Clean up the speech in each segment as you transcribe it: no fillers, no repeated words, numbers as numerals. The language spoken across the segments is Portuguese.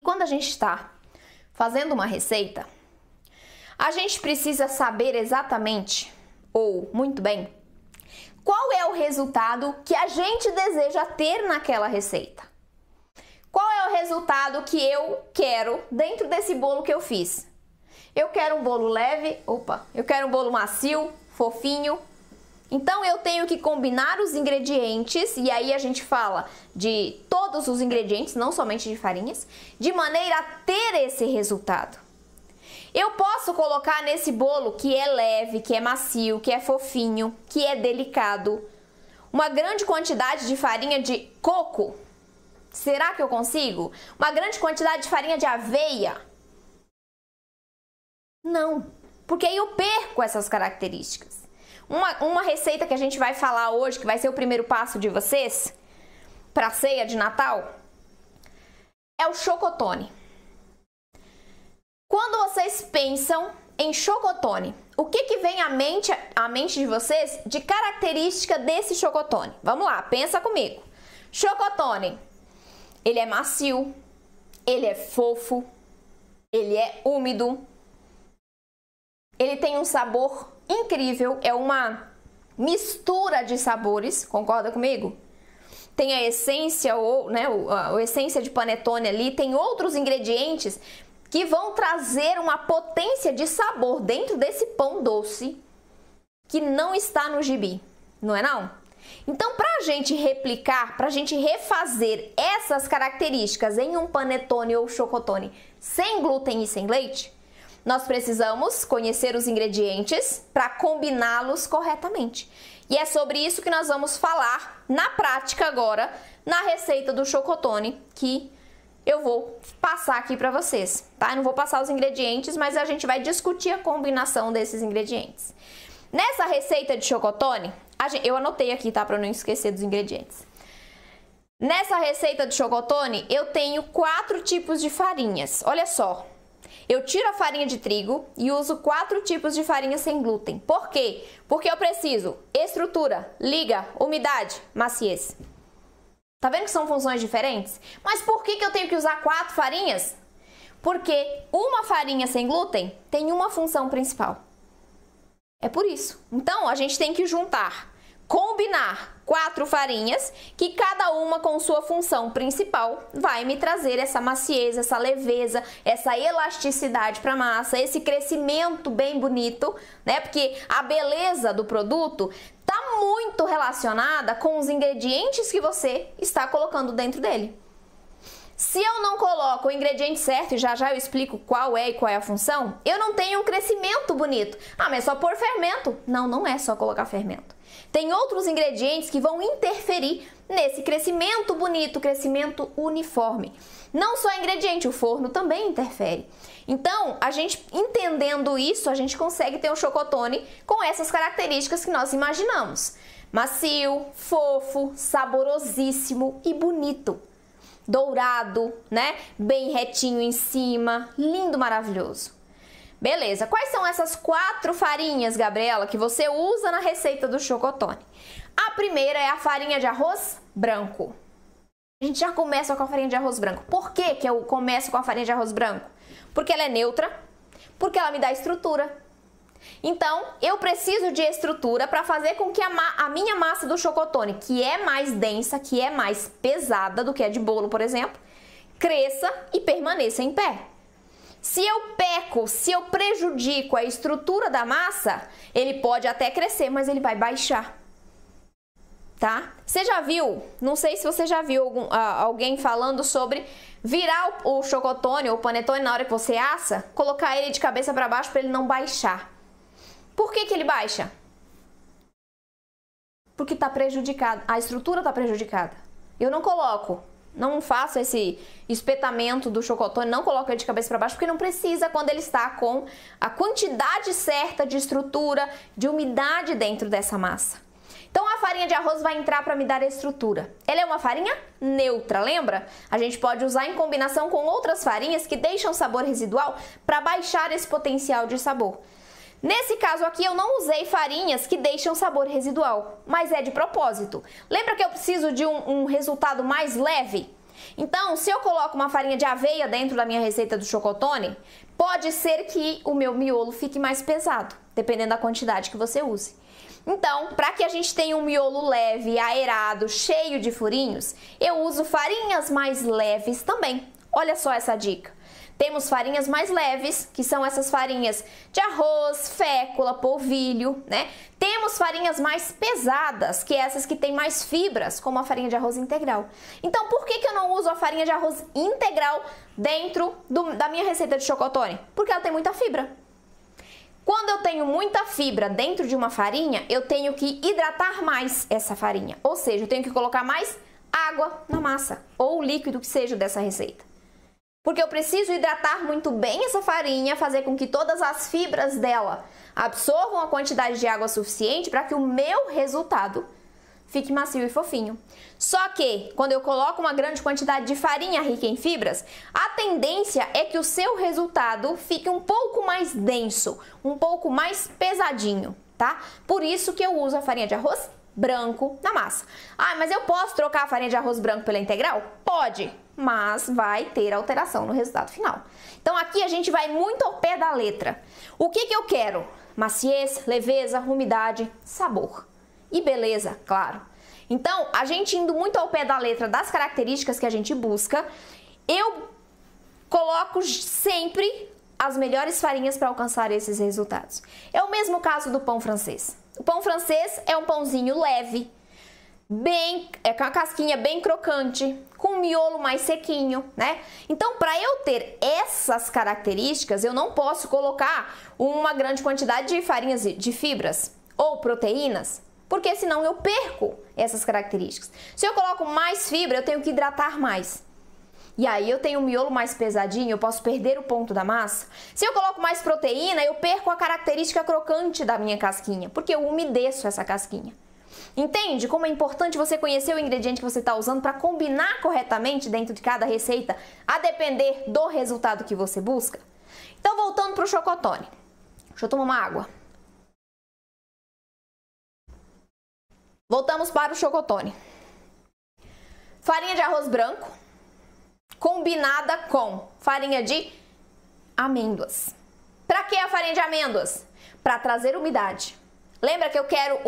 quando a gente está fazendo uma receita, a gente precisa saber exatamente, ou muito bem, qual é o resultado que a gente deseja ter naquela receita. Qual é o resultado que eu quero dentro desse bolo que eu fiz? Eu quero um bolo leve, eu quero um bolo macio, fofinho. Então eu tenho que combinar os ingredientes, e aí a gente fala de todos os ingredientes, não somente de farinhas, de maneira a ter esse resultado. Eu posso colocar nesse bolo que é leve, que é macio, que é fofinho, que é delicado, uma grande quantidade de farinha de coco. Será que eu consigo? Uma grande quantidade de farinha de aveia? Não, porque aí eu perco essas características. Uma receita que a gente vai falar hoje, que vai ser o primeiro passo de vocês para a ceia de Natal, é o chocotone. Quando vocês pensam em chocotone, o que vem à mente de vocês de característica desse chocotone? Vamos lá, pensa comigo. Chocotone, ele é macio, ele é fofo, ele é úmido, ele tem um sabor incrível, é uma mistura de sabores, concorda comigo? Tem a essência, a essência de panetone ali, tem outros ingredientes que vão trazer uma potência de sabor dentro desse pão doce que não está no gibi, não é não? Então, para a gente replicar, para a gente refazer essas características em um panetone ou chocotone sem glúten e sem leite, nós precisamos conhecer os ingredientes para combiná-los corretamente. E é sobre isso que nós vamos falar na prática agora, na receita do chocotone, que eu vou passar aqui para vocês, tá? Eu não vou passar os ingredientes, mas a gente vai discutir a combinação desses ingredientes. Nessa receita de chocotone, eu anotei aqui, tá? Para não esquecer dos ingredientes. Nessa receita de chocotone, eu tenho 4 tipos de farinhas. Olha só, eu tiro a farinha de trigo e uso 4 tipos de farinha sem glúten. Por quê? Porque eu preciso estrutura, liga, umidade, maciez. Tá vendo que são funções diferentes? Mas por que eu tenho que usar 4 farinhas? Porque uma farinha sem glúten tem uma função principal. É por isso. Então, a gente tem que juntar, combinar 4 farinhas, que cada uma com sua função principal vai me trazer essa maciez, essa leveza, essa elasticidade para a massa, esse crescimento bem bonito, né? Porque a beleza do produto está muito relacionada com os ingredientes que você está colocando dentro dele. Se eu não coloco o ingrediente certo, e já já eu explico qual é e qual é a função, eu não tenho um crescimento bonito. Ah, mas é só pôr fermento. Não, não é só colocar fermento. Tem outros ingredientes que vão interferir nesse crescimento bonito, crescimento uniforme. Não só ingrediente, o forno também interfere. Então, a gente entendendo isso, a gente consegue ter um chocotone com essas características que nós imaginamos. Macio, fofo, saborosíssimo e bonito. Dourado, né? Bem retinho em cima, lindo, maravilhoso. Beleza, quais são essas 4 farinhas, Gabriela, que você usa na receita do chocotone? A primeira é a farinha de arroz branco. A gente já começa com a farinha de arroz branco. Por que eu começo com a farinha de arroz branco? Porque ela é neutra, porque ela me dá estrutura. Então, eu preciso de estrutura para fazer com que a minha massa do chocotone, que é mais densa, que é mais pesada do que a de bolo, por exemplo, cresça e permaneça em pé. Se eu peco, se eu prejudico a estrutura da massa, ele pode até crescer, mas ele vai baixar. Tá? Você já viu, não sei se você já viu alguém falando sobre virar o chocotone ou o panetone na hora que você assa, colocar ele de cabeça para baixo para ele não baixar. Por que ele baixa? Porque está prejudicado, a estrutura está prejudicada. Eu não coloco, não faço esse espetamento do chocotone, não coloco ele de cabeça para baixo, porque não precisa quando ele está com a quantidade certa de estrutura, de umidade dentro dessa massa. Então a farinha de arroz vai entrar para me dar estrutura. Ela é uma farinha neutra, lembra? A gente pode usar em combinação com outras farinhas que deixam sabor residual para baixar esse potencial de sabor. Nesse caso aqui eu não usei farinhas que deixam sabor residual, mas é de propósito. Lembra que eu preciso de um resultado mais leve? Então, se eu coloco uma farinha de aveia dentro da minha receita do chocotone, pode ser que o meu miolo fique mais pesado, dependendo da quantidade que você use. Então, para que a gente tenha um miolo leve, aerado, cheio de furinhos, eu uso farinhas mais leves também. Olha só essa dica. Temos farinhas mais leves, que são essas farinhas de arroz, fécula, polvilho, né? Temos farinhas mais pesadas, que é essas que têm mais fibras, como a farinha de arroz integral. Então, por que eu não uso a farinha de arroz integral dentro da minha receita de chocotone? Porque ela tem muita fibra. Quando eu tenho muita fibra dentro de uma farinha, eu tenho que hidratar mais essa farinha. Ou seja, eu tenho que colocar mais água na massa, ou o líquido que seja dessa receita. Porque eu preciso hidratar muito bem essa farinha, fazer com que todas as fibras dela absorvam a quantidade de água suficiente para que o meu resultado fique macio e fofinho. Só que, quando eu coloco uma grande quantidade de farinha rica em fibras, a tendência é que o seu resultado fique um pouco mais denso, um pouco mais pesadinho, tá? Por isso que eu uso a farinha de arroz branco na massa. Ah, mas eu posso trocar a farinha de arroz branco pela integral? Pode, mas vai ter alteração no resultado final. Então aqui a gente vai muito ao pé da letra. O que eu quero? Maciez, leveza, umidade, sabor. E beleza, claro. Então, a gente indo muito ao pé da letra das características que a gente busca, eu coloco sempre as melhores farinhas para alcançar esses resultados. É o mesmo caso do pão francês. O pão francês é um pãozinho leve, com a casquinha bem crocante, com um miolo mais sequinho, né? Então, para eu ter essas características, eu não posso colocar uma grande quantidade de farinhas de fibras ou proteínas, porque senão eu perco essas características. Se eu coloco mais fibra, eu tenho que hidratar mais. E aí eu tenho um miolo mais pesadinho, eu posso perder o ponto da massa. Se eu coloco mais proteína, eu perco a característica crocante da minha casquinha, porque eu umedeço essa casquinha. Entende como é importante você conhecer o ingrediente que você está usando para combinar corretamente dentro de cada receita, a depender do resultado que você busca? Então, voltando para o chocotone. Deixa eu tomar uma água. Voltamos para o chocotone. Farinha de arroz branco combinada com farinha de amêndoas. Para que a farinha de amêndoas? Para trazer umidade. Lembra que eu quero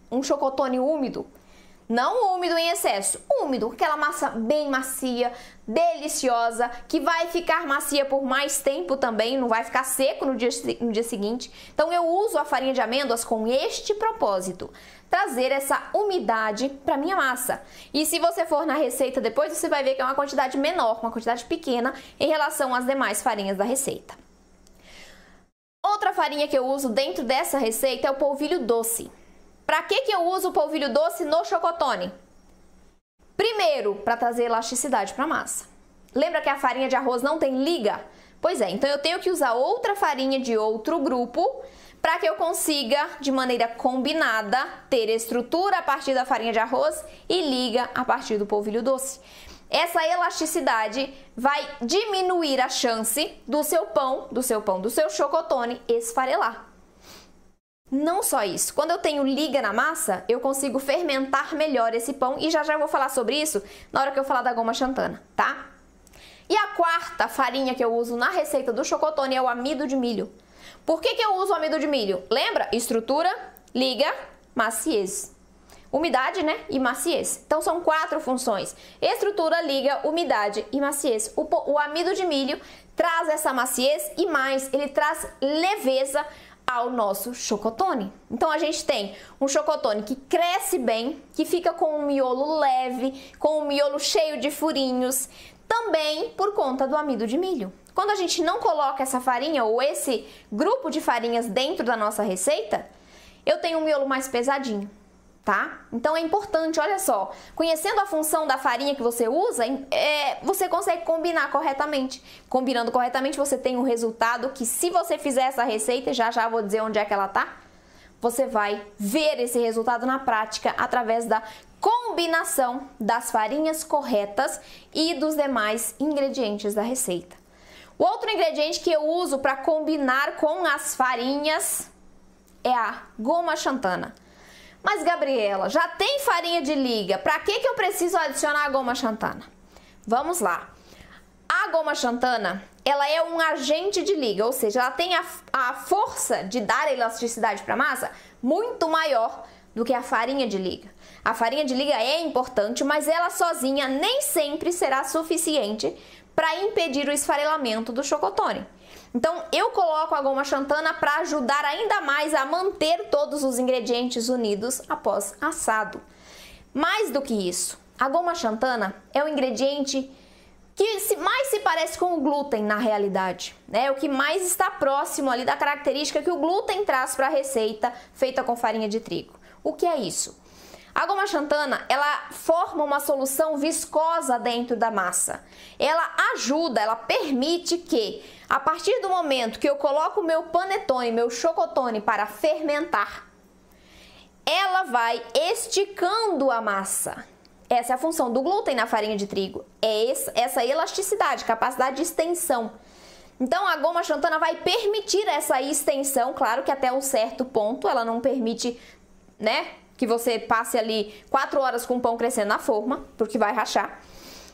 um chocotone úmido? Não úmido em excesso, úmido, aquela massa bem macia, deliciosa, que vai ficar macia por mais tempo também, não vai ficar seco no dia seguinte. Então eu uso a farinha de amêndoas com este propósito, trazer essa umidade para minha massa. E se você for na receita depois, você vai ver que é uma quantidade menor, uma quantidade pequena em relação às demais farinhas da receita. Outra farinha que eu uso dentro dessa receita é o polvilho doce. Para que eu uso o polvilho doce no chocotone? Primeiro, para trazer elasticidade para a massa. Lembra que a farinha de arroz não tem liga? Pois é, então eu tenho que usar outra farinha de outro grupo para que eu consiga, de maneira combinada, ter estrutura a partir da farinha de arroz e liga a partir do polvilho doce. Essa elasticidade vai diminuir a chance do seu chocotone esfarelar. Não só isso, quando eu tenho liga na massa, eu consigo fermentar melhor esse pão e já vou falar sobre isso na hora que eu falar da goma xantana, tá? E a quarta farinha que eu uso na receita do chocotone é o amido de milho. Por que eu uso o amido de milho? Lembra? Estrutura, liga, maciez. Umidade, né? E maciez. Então são 4 funções: estrutura, liga, umidade e maciez. O amido de milho traz essa maciez e mais, ele traz leveza ao nosso chocotone. Então a gente tem um chocotone que cresce bem, que fica com um miolo leve, com um miolo cheio de furinhos, também por conta do amido de milho. Quando a gente não coloca essa farinha ou esse grupo de farinhas dentro da nossa receita, eu tenho um miolo mais pesadinho, tá? Então é importante, olha só, conhecendo a função da farinha que você usa, você consegue combinar corretamente. Combinando corretamente, você tem um resultado que, se você fizer essa receita, já vou dizer onde é que ela tá, você vai ver esse resultado na prática através da combinação das farinhas corretas e dos demais ingredientes da receita. O outro ingrediente que eu uso para combinar com as farinhas é a goma xantana. Mas, Gabriela, já tem farinha de liga, para que eu preciso adicionar a goma xantana? Vamos lá. A goma xantana, ela é um agente de liga, ou seja, ela tem a força de dar elasticidade para a massa muito maior do que a farinha de liga. A farinha de liga é importante, mas ela sozinha nem sempre será suficiente para impedir o esfarelamento do chocotone. Então, eu coloco a goma xantana para ajudar ainda mais a manter todos os ingredientes unidos após assado. Mais do que isso, a goma xantana é o ingrediente que mais se parece com o glúten na realidade, né? O que mais está próximo ali da característica que o glúten traz para a receita feita com farinha de trigo. O que é isso? A goma xantana, ela forma uma solução viscosa dentro da massa. Ela ajuda, ela permite que, a partir do momento que eu coloco o meu panetone, meu chocotone para fermentar, ela vai esticando a massa. Essa é a função do glúten na farinha de trigo, é essa elasticidade, capacidade de extensão. Então, a goma xantana vai permitir essa extensão, claro que até um certo ponto, ela não permite, né, que você passe ali 4 horas com o pão crescendo na forma, porque vai rachar.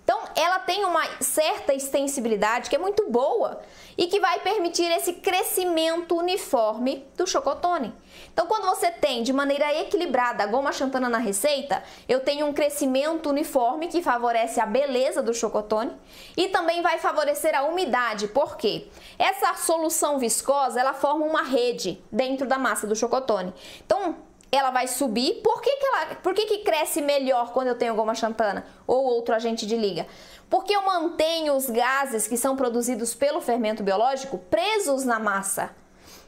Então, ela tem uma certa extensibilidade que é muito boa e que vai permitir esse crescimento uniforme do chocotone. Então, quando você tem de maneira equilibrada a goma xantana na receita, eu tenho um crescimento uniforme que favorece a beleza do chocotone e também vai favorecer a umidade, porque essa solução viscosa, ela forma uma rede dentro da massa do chocotone. Então, ela vai subir. Por que cresce melhor quando eu tenho goma xantana ou outro agente de liga? Porque eu mantenho os gases que são produzidos pelo fermento biológico presos na massa.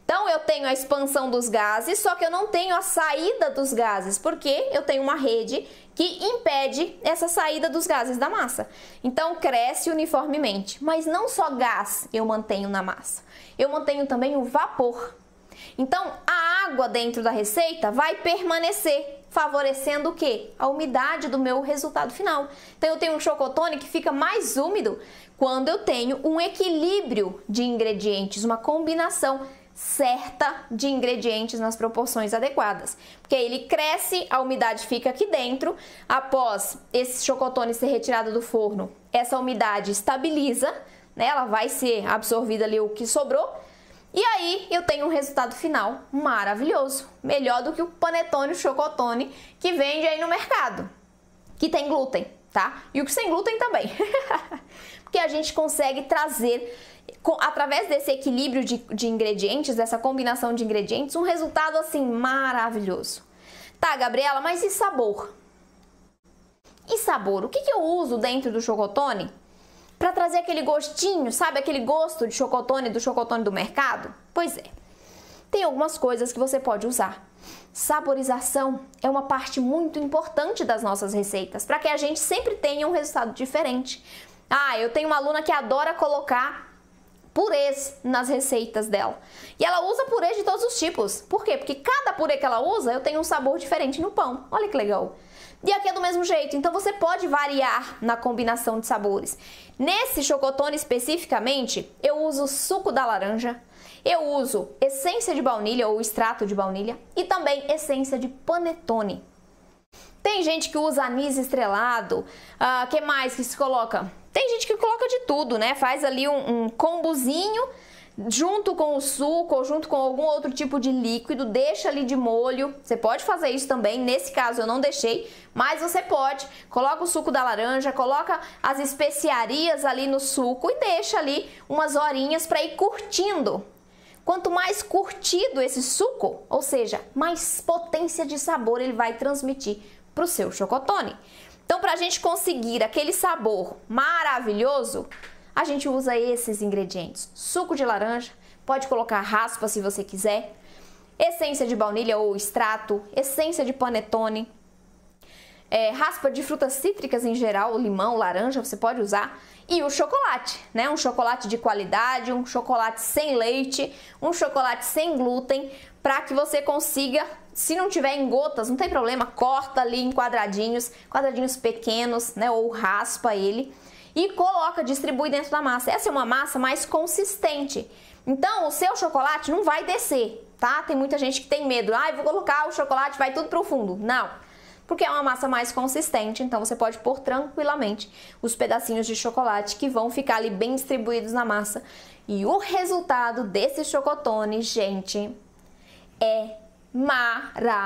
Então, eu tenho a expansão dos gases, só que eu não tenho a saída dos gases, porque eu tenho uma rede que impede essa saída dos gases da massa. Então, cresce uniformemente. Mas não só gás eu mantenho na massa, eu mantenho também o vapor. Então, a água dentro da receita vai permanecer, favorecendo o quê? A umidade do meu resultado final. Então, eu tenho um chocotone que fica mais úmido quando eu tenho um equilíbrio de ingredientes, uma combinação certa de ingredientes nas proporções adequadas. Porque ele cresce, a umidade fica aqui dentro, após esse chocotone ser retirado do forno, essa umidade estabiliza, né? Ela vai ser absorvida ali o que sobrou. E aí eu tenho um resultado final maravilhoso, melhor do que o panetone, o chocotone que vende aí no mercado, que tem glúten, tá? E o que sem glúten também, porque a gente consegue trazer, através desse equilíbrio de ingredientes, dessa combinação de ingredientes, um resultado assim maravilhoso. Tá, Gabriela, mas e sabor? E sabor? O que eu uso dentro do chocotone para trazer aquele gostinho, sabe? Aquele gosto de chocotone, do chocotone do mercado? Pois é, tem algumas coisas que você pode usar. Saborização é uma parte muito importante das nossas receitas, para que a gente sempre tenha um resultado diferente. Ah, eu tenho uma aluna que adora colocar purês nas receitas dela. E ela usa purê de todos os tipos. Por quê? Porque cada purê que ela usa, eu tenho um sabor diferente no pão. Olha que legal. E aqui é do mesmo jeito, então você pode variar na combinação de sabores. Nesse chocotone especificamente, eu uso suco da laranja, eu uso essência de baunilha ou extrato de baunilha e também essência de panetone. Tem gente que usa anis estrelado, que mais que se coloca? Tem gente que coloca de tudo, né? Faz ali um combozinho junto com o suco ou junto com algum outro tipo de líquido, deixa ali de molho. Você pode fazer isso também, nesse caso eu não deixei, mas você pode. Coloca o suco da laranja, coloca as especiarias ali no suco e deixa ali umas horinhas para ir curtindo. Quanto mais curtido esse suco, ou seja, mais potência de sabor ele vai transmitir para o seu chocotone. Então, para a gente conseguir aquele sabor maravilhoso, a gente usa esses ingredientes. Suco de laranja, pode colocar raspa se você quiser, essência de baunilha ou extrato, essência de panetone, raspa de frutas cítricas em geral, limão, laranja, você pode usar. E o chocolate, né? Um chocolate de qualidade, um chocolate sem leite, um chocolate sem glúten, para que você consiga, se não tiver em gotas, não tem problema, corta ali em quadradinhos pequenos, né? Ou raspa ele e coloca, distribui dentro da massa. Essa é uma massa mais consistente. Então, o seu chocolate não vai descer, tá? Tem muita gente que tem medo. Ah, eu vou colocar o chocolate, vai tudo pro fundo. Não. porque é uma massa mais consistente, então você pode pôr tranquilamente os pedacinhos de chocolate que vão ficar ali bem distribuídos na massa. E o resultado desse chocotone, gente, é maravilhoso.